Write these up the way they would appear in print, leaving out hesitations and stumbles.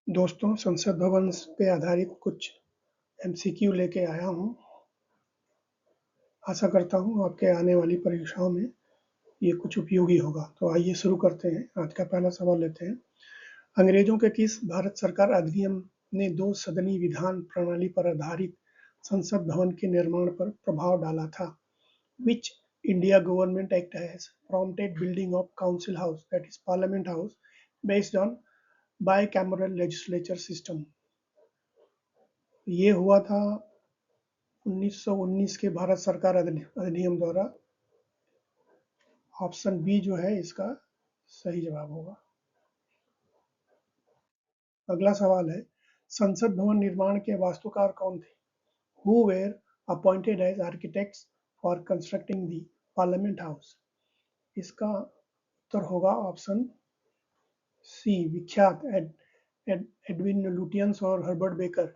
दोस्तों, संसद भवन पे आधारित कुछ एमसीक्यू लेके आया हूँ। आशा करता हूँ आपके आने वाली परीक्षाओं में ये कुछ उपयोगी होगा। तो आइए शुरू करते हैं। आज का पहला सवाल लेते हैं। अंग्रेजों के किस भारत सरकार अधिनियम ने 2 सदनी विधान प्रणाली पर आधारित संसद भवन के निर्माण पर प्रभाव डाला था? Which India government act has prompted building of council house, that is parliament house, based on bicameral legislature system? ये हुआ था 1919 के भारत सरकार अधिनियम द्वारा। ऑप्शन बी जो है इसका सही जवाब होगा। अगला सवाल है, संसद भवन निर्माण के वास्तुकार कौन थे? Who were appointed as architects for constructing the parliament house? इसका उत्तर होगा ऑप्शन सी, विख्यात एडविन लुटियंस और हर्बर्ट बेकर।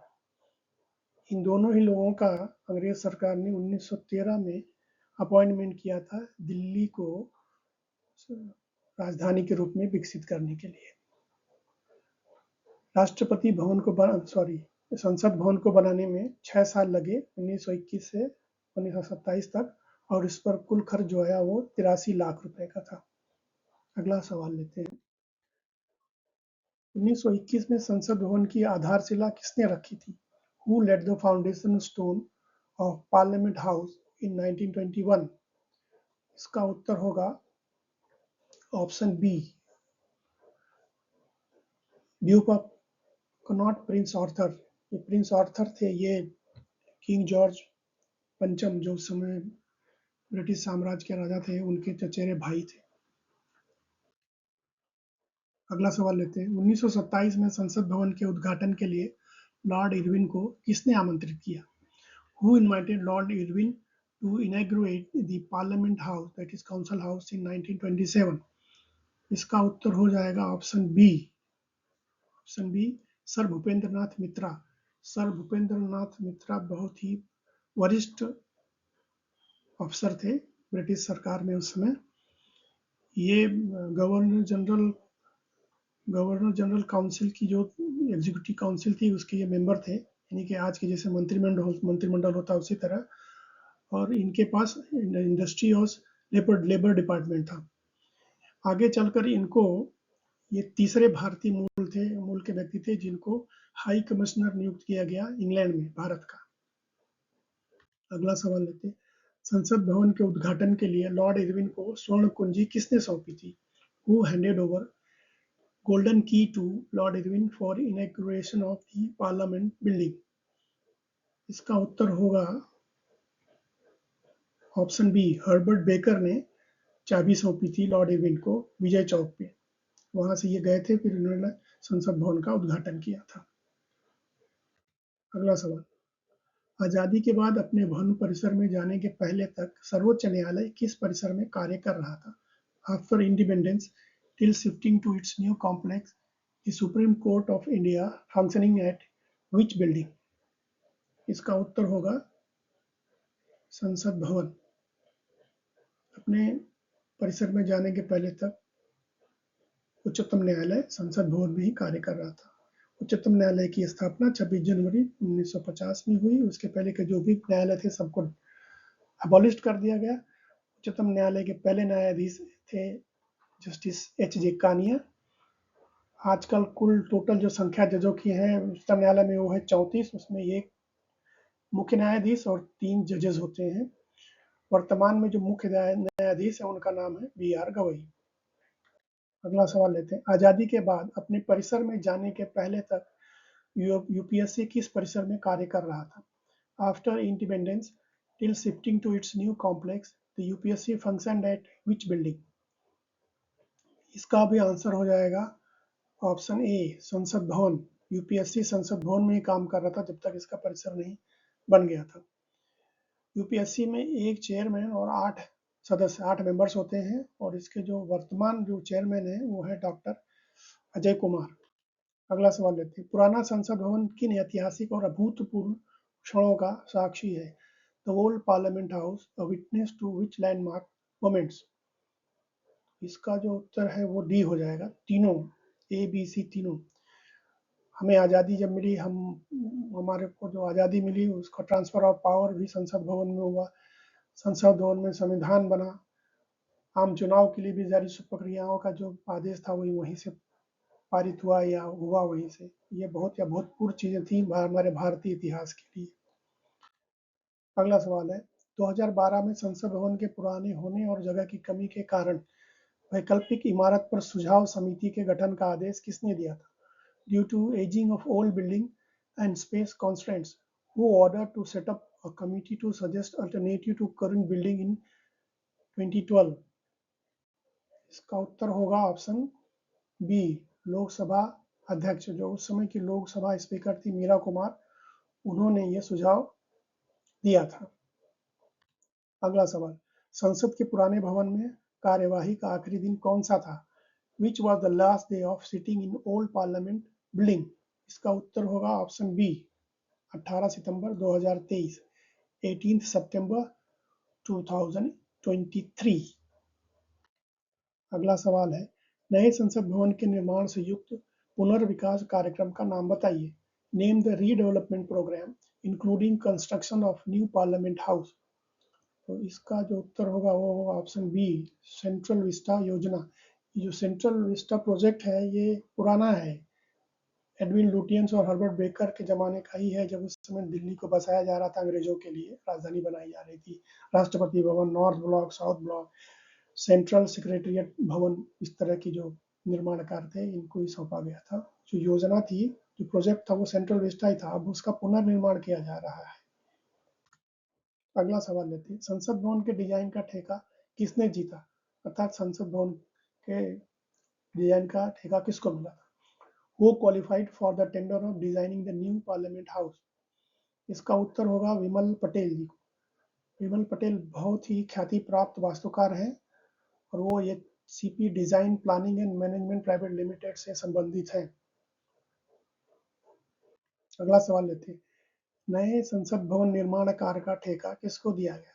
इन दोनों ही लोगों का अंग्रेज सरकार ने 1913 में अपॉइंटमेंट किया था दिल्ली को राजधानी के रूप में विकसित करने के लिए। राष्ट्रपति भवन को संसद भवन को बनाने में 6 साल लगे, 1921 से 1927 तक, और इस पर कुल खर्च जो आया वो 83 लाख रुपए का था। अगला सवाल लेते हैं। 1921 में संसद भवन की आधारशिला किसने रखी थी? Who laid the foundation stone of Parliament House in 1921? इसका उत्तर होगा option B, Duke of Connaught Prince Arthur. ये प्रिंस आर्थर थे, ये किंग जॉर्ज पंचम जो उस समय ब्रिटिश साम्राज्य के राजा थे, उनके चचेरे भाई थे। अगला सवाल लेते हैं। 1927 में संसद भवन के उद्घाटन के लिए लॉर्ड इरविन को किसने आमंत्रित किया? Who invited Lord Irwin to inaugurate the Parliament House, that is Council House, in 1927? इसका उत्तर हो जाएगा ऑप्शन बी, सर भूपेंद्र नाथ मित्रा। सर भूपेंद्र नाथ मित्रा बहुत ही वरिष्ठ अफसर थे ब्रिटिश सरकार में उस समय। ये गवर्नर जनरल काउंसिल की जो एग्जीक्यूटिव काउंसिल थी उसके ये मेंबर थे, यानी कि आज के जैसे मंत्रिमंडल होता उसी तरह। और इनके पास इंडस्ट्री और लेबर डिपार्टमेंट था। आगे चलकर इनको, ये तीसरे भारतीय मूल के व्यक्ति थे जिनको हाई कमिश्नर नियुक्त किया गया इंग्लैंड में भारत का। अगला सवाल लेते हैं। संसद भवन के उद्घाटन के लिए लॉर्ड इरविन को स्वर्ण कुंजी किसने सौंपी थी? Who handed over golden key to Lord Irwin for inauguration of the Parliament building? इसका उत्तर होगा ऑप्शन बी, हर्बर्ट बेकर ने चाबी सौंपी थी लॉर्ड इरविन को विजय चौक पे। वहां से ये गए थे, फिर इन्होंने संसद भवन का उद्घाटन किया था। अगला सवाल, आजादी के बाद अपने भवन परिसर में जाने के पहले तक सर्वोच्च न्यायालय किस परिसर में कार्य कर रहा था? After independence till shifting to its new complex the Supreme Court of India functioning at which building? इसका उत्तर होगा संसद भवन। अपने परिसर में जाने के पहले तक उच्चतम न्यायालय संसद भवन में ही कार्य कर रहा था। उच्चतम न्यायालय की स्थापना 26 जनवरी 1950 में हुई। उसके पहले के जो भी न्यायालय थे सबको अबॉलिश कर दिया गया। उच्चतम न्यायालय के पहले न्यायाधीश थे जस्टिस एच.जे. कानिया। आजकल कुल टोटल जो संख्या जजों की है उच्चतम न्यायालय में वो है 34। उसमें एक मुख्य न्यायाधीश और 3 जजेस होते हैं। वर्तमान में जो मुख्य न्यायाधीश है उनका नाम है बी.आर. गवई। अगला सवाल लेते हैं। आजादी के बाद अपने परिसर में जाने के पहले तक यूपीएससी किस परिसर में कार्य कर रहा था? After independence till shifting to its new complex the UPSC functioned at which building? इसका भी आंसर हो जाएगा ऑप्शन ए, संसद भवन। यूपीएससी संसद भवन में ही काम कर रहा था जब तक इसका परिसर नहीं बन गया था। यूपीएससी में एक चेयरमैन और 8 सदस्य, 8 मेंबर्स होते हैं, और इसके जो वर्तमान जो चेयरमैन है वो है डॉक्टर अजय कुमार। अगला सवाल लेते हैं। पुराना संसद भवन किन ऐतिहासिक और अभूतपूर्व क्षणों का साक्षी है? The old parliament house a witness to which landmark moments? इसका जो उत्तर है वो डी हो जाएगा, तीनों, ए बी सी तीनों। हमें आज़ादी जब मिली, हमारे को जो आज़ादी मिली उसका ट्रांसफ़र ऑफ पावर भी संसद भवन में हुआ। संसद भवन में संविधान बना। आम चुनाव के लिए भी जारी प्रक्रियाओं का जो आदेश था वही वहीं से पारित हुआ या हुआ वहीं से। ये बहुत या अभूतपूर्व चीज़ें थी हमारे भारतीय इतिहास के लिए। अगला सवाल है, 2012 में संसद भवन के पुराने होने और जगह की कमी के कारण वैकल्पिक इमारत पर सुझाव समिति के गठन का आदेश किसने दिया था? Due to aging of old building and space constraints, who ordered to set up a committee to suggest alternative to current building in 2012? इसका उत्तर होगा ऑप्शन बी, लोकसभा अध्यक्ष, जो उस समय की लोकसभा स्पीकर थी मीरा कुमार, उन्होंने ये सुझाव दिया था। अगला सवाल, संसद के पुराने भवन में कार्यवाही का आखिरी दिन कौन सा था? Which was the last day of sitting in old parliament building? इसका उत्तर होगा ऑप्शन बी, 18 सितंबर 2023, 18 सितंबर 2023। अगला सवाल है, नए संसद भवन के निर्माण से युक्त पुनर्विकास कार्यक्रम का नाम बताइए। Name the redevelopment programme including construction of new parliament house. तो इसका जो उत्तर होगा वो होगा ऑप्शन बी, सेंट्रल विस्टा योजना। ये जो सेंट्रल विस्टा प्रोजेक्ट है ये पुराना है, एडविन लुटियंस और हर्बर्ट बेकर के ज़माने का ही है, जब उस समय दिल्ली को बसाया जा रहा था, अंग्रेजों के लिए राजधानी बनाई जा रही थी। Rashtrapati Bhavan, north block, south block, central secretariat भवन, इस तरह की जो निर्माण कार्य थे इनको ही सौंपा गया था। जो योजना थी, जो प्रोजेक्ट था वो सेंट्रल विस्टा ही था, अब उसका पुनर्निर्माण किया जा रहा है। अगला सवाल लेते हैं, संसद भवन के डिजाइन का ठेका किसने जीता? अर्थात संसद भवन के डिजाइन का ठेका किसको मिला था? Who qualified for the tender of designing the new Parliament House? इसका उत्तर होगा विमल पटेल जी को। विमल पटेल बहुत ही ख्याति प्राप्त वास्तुकार हैं और वो ये CP design planning and management private limited से संबंधित है। अगला सवाल लेते हैं, नए संसद भवन निर्माण कार्य का ठेका किसको दिया गया?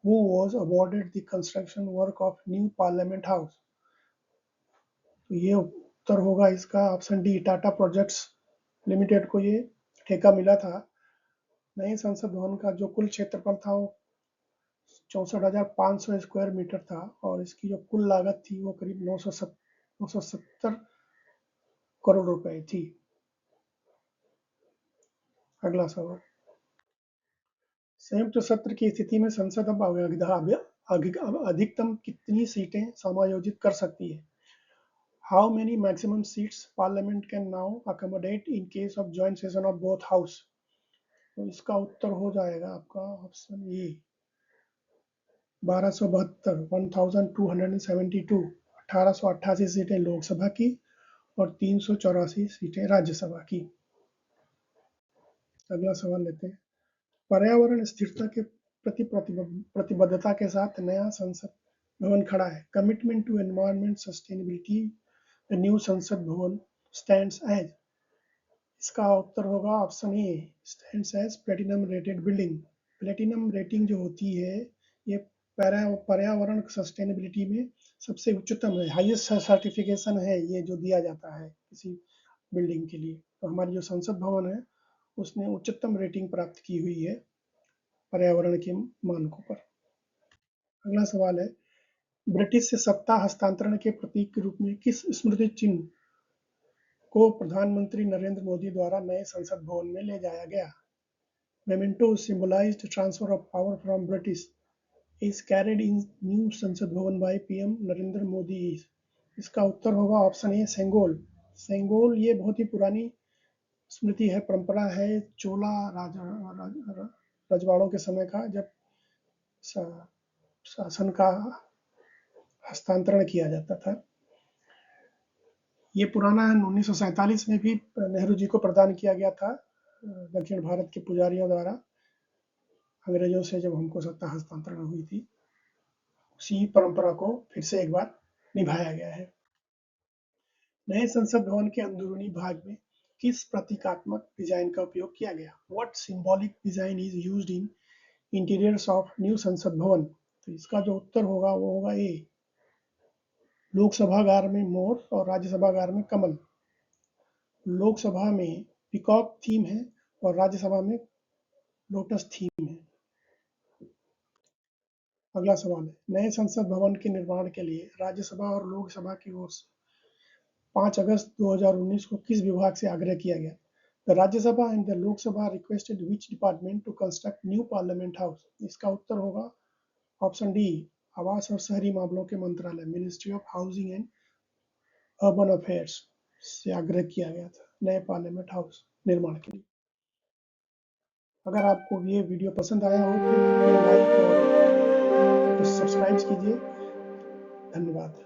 Who was awarded the construction work of new Parliament House? तो ये उत्तर होगा इसका option D, Tata projects limited को ये ठेका मिला था। नए संसद भवन का जो कुल क्षेत्रफल था वो 64,500 स्क्वायर मीटर था और इसकी जो कुल लागत थी वो करीब 970 करोड़ रुपए थी। अगला सवाल, संयुक्त सत्र की स्थिति में संसद अब अधिकतम कितनी सीटें समायोजित कर सकती है? How many maximum seats parliament can now accommodate in case of joint session of both house? तो इसका उत्तर हो जाएगा आपका ऑप्शन ए, 1272, 1272, 1888 सीटें लोकसभा की और 384 सीटें राज्यसभा की। अगला सवाल लेते हैं, पर्यावरण स्थिरता के प्रति प्रतिबद्धता के साथ नया संसद भवन खड़ा है। Commitment to environment sustainability, the new Sansad Bhavan stands as. इसका उत्तर होगा option A, stands as platinum rated building. Platinum rating जो होती है ये पर्यावरण सस्टेनेबिलिटी में सबसे उच्चतम है, हाईएस्ट सर्टिफिकेशन है ये जो दिया जाता है किसी बिल्डिंग के लिए। तो हमारी जो संसद भवन है उसने उच्चतम रेटिंग प्राप्त की हुई है पर्यावरण के मानकों पर। अगला सवाल है, ब्रिटिश से सत्ता हस्तांतरण के प्रतीक के रूप में किस स्मृति चिन्ह को प्रधानमंत्री नरेंद्र मोदी द्वारा नए संसद भवन में ले जाया गया? Memento symbolized transfer of power from British is carried in new संसद भवन by पीएम नरेंद्र मोदी। इसका उत्तर होगा ऑप्शन ए, सेंगोल। सेंगोल ये बहुत ही पुरानी स्मृति है, परंपरा है, चोला रजवाड़ों के समय का, जब शासन का हस्तांतरण किया जाता था। ये पुराना है, 1947 में भी नेहरू जी को प्रदान किया गया था दक्षिण भारत के पुजारियों द्वारा, अंग्रेजों से जब हमको सत्ता हस्तांतरण हुई थी। उसी परंपरा को फिर से एक बार निभाया गया है। नए संसद भवन के अंदरूनी भाग में किस प्रतीकात्मक डिजाइन का उपयोग किया गया? What symbolic design is used in interiors of new Sansad भवन? तो इसका जो उत्तर होगा वो होगा ए, लोकसभागार में मोर और राज्यसभागार में कमल। लोकसभा में पीकॉक थीम है और राज्यसभा में लोटस थीम है। अगला सवाल है, नए संसद भवन के निर्माण के लिए राज्यसभा और लोकसभा की ओर से 5 अगस्त 2019 को किस विभाग से आग्रह किया गया? The Rajya Sabha and the Lok Sabha requested which department to construct new parliament house? इसका उत्तर होगा ऑप्शन डी, आवास और शहरी मामलों के मंत्रालय, ministry of housing and urban affairs से आग्रह किया गया था नए पार्लियामेंट हाउस निर्माण के लिए। अगर आपको ये वीडियो पसंद आया हो तो लाइक और सब्सक्राइब कीजिए। धन्यवाद।